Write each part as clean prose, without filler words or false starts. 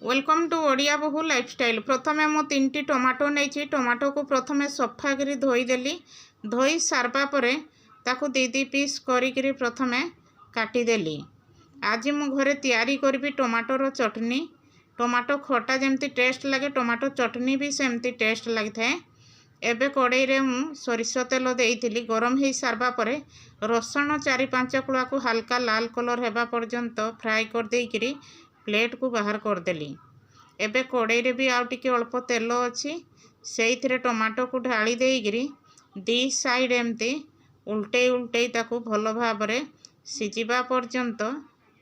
Welcome to Odia बहु lifestyle. प्रथमे मु 3टी टमाटो नहीं टमाटो को प्रथमे सफा कर धोईदेली। धोई सारवा परे ताकू दी पीस करी प्रथमे काटिदेली। आज मु घरे तैयारी करी टमाटोर चटनी। टमाटो खटा जमती टेस्ट लगे टमाटो चटनी भी सेमती टेस्ट लगी थाए। एबे कड़ई रे मु सोरिष तेल देइथिली। गरम हो सारवा परे रसुण 4-5 कुड़ा को हल्का लाल कलर हेबा पर्यंत फ्राए कर देइकरी प्लेट को बाहर करदेली। एबे कड़ई रे भी आउ टिके अल्प तेल अच्छी से टमाटो को ढाली देइकरी दी साइड एमती उल्टे उल्टे ताकू भल भाव सिझिबा पर्यंत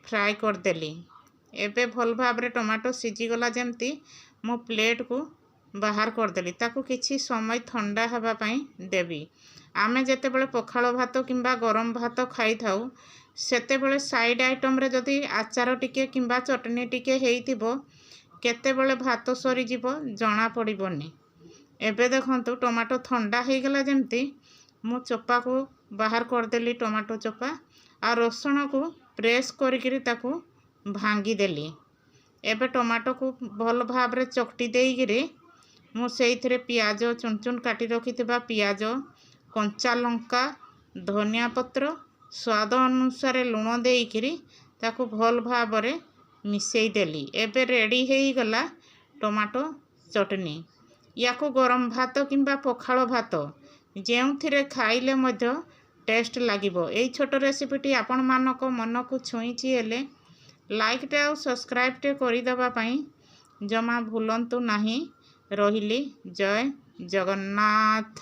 फ्राए करदेली। एबे भल भाव टमाटो सिझीगला जमती मो प्लेट को बाहर करदेली। ताकू किछि समय ठंडा हवा पई देवी। आमे जेतेबेले पखाଳ भात किंबा गरम भात खाई थाउ सेतेबेले साइड आइटम रे जदि आचार टिके किंबा चटनी टिके हेइथिबो केतेबेले भात सरी जीवो जना पड़िबोनी। एबे देखंतु टमाटो ठंडा हो गला जमती मु चोपा को बाहर करदेली। टमाटो चोपा आ रसुण को प्रेस करिकरी ताकू भांगी देली। एबे टमाटो को भल भाव रे चकटी देइगिरी मु सेइथिरे पियाज चुन चुन काटी रखिथिबा पियाज कंचा लंका धनिया पत्र स्वाद अनुसार लुण देइकिरी ताकू भल भाव रे मिसई देली। एबे रेडी हो गला टमाटो चटनी। याकू गरम भात किंबा पखाଳ भात जेउथिरे खाइले मध्य टेस्ट लागिबो। एई छोट रेसिपीटी आपण मानक मन को छुईची हेले लाइक टे आ सब्सक्राइब टे करि दबा पई जमा भूलंतु नाही। रहिली। जय जगन्नाथ।